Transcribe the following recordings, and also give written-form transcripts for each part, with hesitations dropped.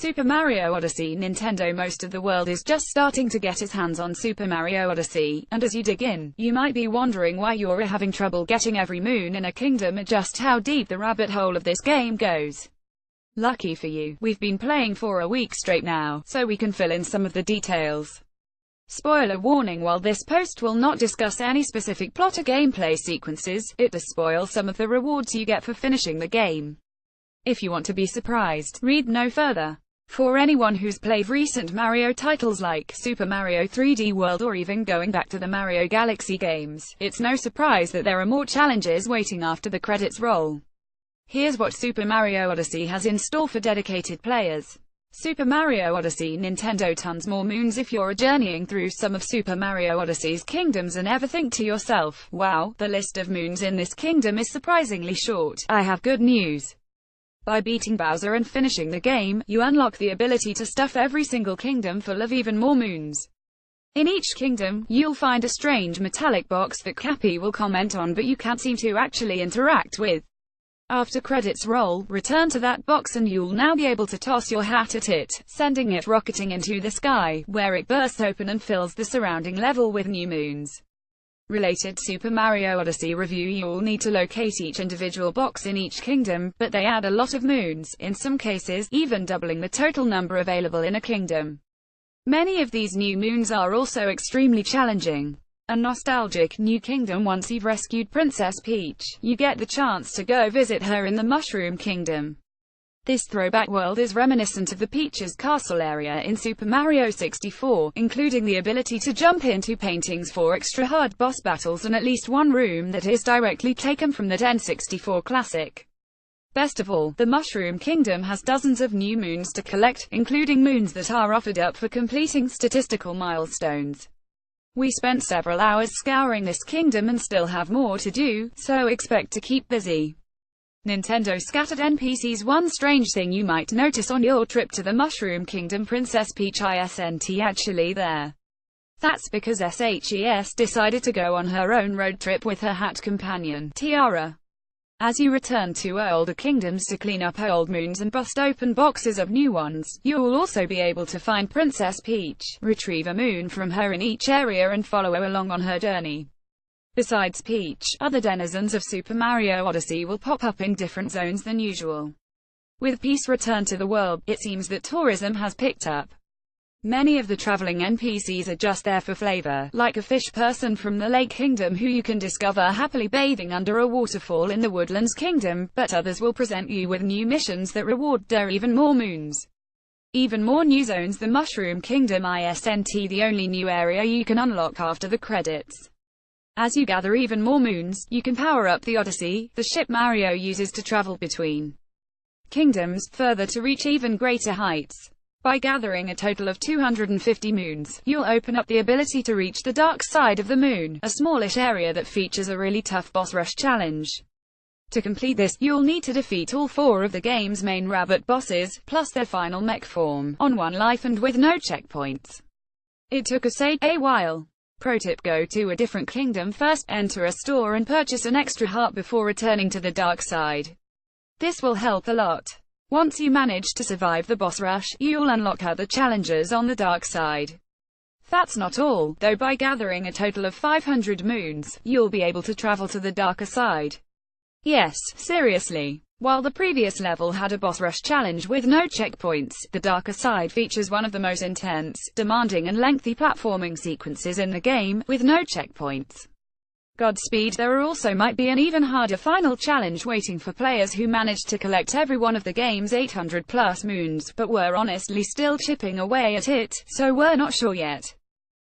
Super Mario Odyssey Nintendo. Most of the world is just starting to get its hands on Super Mario Odyssey, and as you dig in, you might be wondering why you're having trouble getting every moon in a kingdom and just how deep the rabbit hole of this game goes. Lucky for you, we've been playing for a week straight now, so we can fill in some of the details. Spoiler warning: while this post will not discuss any specific plot or gameplay sequences, it does spoil some of the rewards you get for finishing the game. If you want to be surprised, read no further. For anyone who's played recent Mario titles like Super Mario 3D World or even going back to the Mario Galaxy games, it's no surprise that there are more challenges waiting after the credits roll. Here's what Super Mario Odyssey has in store for dedicated players. Super Mario Odyssey Nintendo. Tons more moons. If you're journeying through some of Super Mario Odyssey's kingdoms and ever think to yourself, wow, the list of moons in this kingdom is surprisingly short, I have good news. By beating Bowser and finishing the game, you unlock the ability to stuff every single kingdom full of even more moons. In each kingdom, you'll find a strange metallic box that Cappy will comment on but you can't seem to actually interact with. After credits roll, return to that box and you'll now be able to toss your hat at it, sending it rocketing into the sky, where it bursts open and fills the surrounding level with new moons. Related Super Mario Odyssey review: you'll need to locate each individual box in each kingdom, but they add a lot of moons, in some cases, even doubling the total number available in a kingdom. Many of these new moons are also extremely challenging. A nostalgic new kingdom: once you've rescued Princess Peach, you get the chance to go visit her in the Mushroom Kingdom. This throwback world is reminiscent of the Peach's Castle area in Super Mario 64, including the ability to jump into paintings for extra hard boss battles and at least one room that is directly taken from the N64 classic. Best of all, the Mushroom Kingdom has dozens of new moons to collect, including moons that are offered up for completing statistical milestones. We spent several hours scouring this kingdom and still have more to do, so expect to keep busy. Nintendo scattered NPCs. One strange thing you might notice on your trip to the Mushroom Kingdom: Princess Peach isn't actually there. That's because SHES decided to go on her own road trip with her hat companion, Tiara. As you return to older kingdoms to clean up old moons and bust open boxes of new ones, you'll also be able to find Princess Peach, retrieve a moon from her in each area and follow her along on her journey. Besides Peach, other denizens of Super Mario Odyssey will pop up in different zones than usual. With Peace returned to the world, it seems that tourism has picked up. Many of the traveling NPCs are just there for flavor, like a fish person from the Lake Kingdom who you can discover happily bathing under a waterfall in the Woodlands Kingdom, but others will present you with new missions that reward even more moons. Even more new zones: the Mushroom Kingdom isn't the only new area you can unlock after the credits. As you gather even more moons, you can power up the Odyssey, the ship Mario uses to travel between kingdoms, further to reach even greater heights. By gathering a total of 250 moons, you'll open up the ability to reach the dark side of the moon, a smallish area that features a really tough boss rush challenge. To complete this, you'll need to defeat all 4 of the game's main rabbit bosses, plus their final mech form, on 1 life and with no checkpoints. It took us a while. Pro tip: go to a different kingdom first, enter a store and purchase an extra heart before returning to the dark side. This will help a lot. Once you manage to survive the boss rush, you'll unlock other challenges on the dark side. That's not all, though. By gathering a total of 500 moons, you'll be able to travel to the darker side. Yes, seriously. While the previous level had a boss rush challenge with no checkpoints, the darker side features one of the most intense, demanding and lengthy platforming sequences in the game, with no checkpoints. Godspeed. There also might be an even harder final challenge waiting for players who managed to collect every one of the game's 800+ moons, but were honestly still chipping away at it, so we're not sure yet.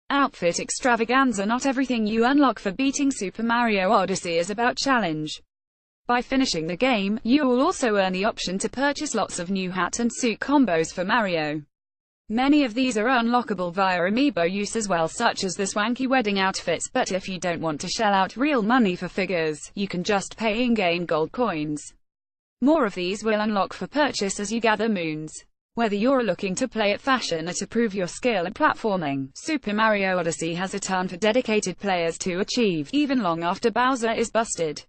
Outfit extravaganza. Not everything you unlock for beating Super Mario Odyssey is about challenge. By finishing the game, you will also earn the option to purchase lots of new hat and suit combos for Mario. Many of these are unlockable via amiibo use as well, such as the swanky wedding outfits, but if you don't want to shell out real money for figures, you can just pay in-game gold coins. More of these will unlock for purchase as you gather moons. Whether you're looking to play at fashion or to prove your skill at platforming, Super Mario Odyssey has a ton for dedicated players to achieve, even long after Bowser is busted.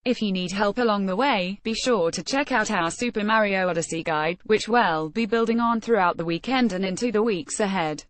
If you need help along the way, be sure to check out our Super Mario Odyssey guide, which we'll be building on throughout the weekend and into the weeks ahead.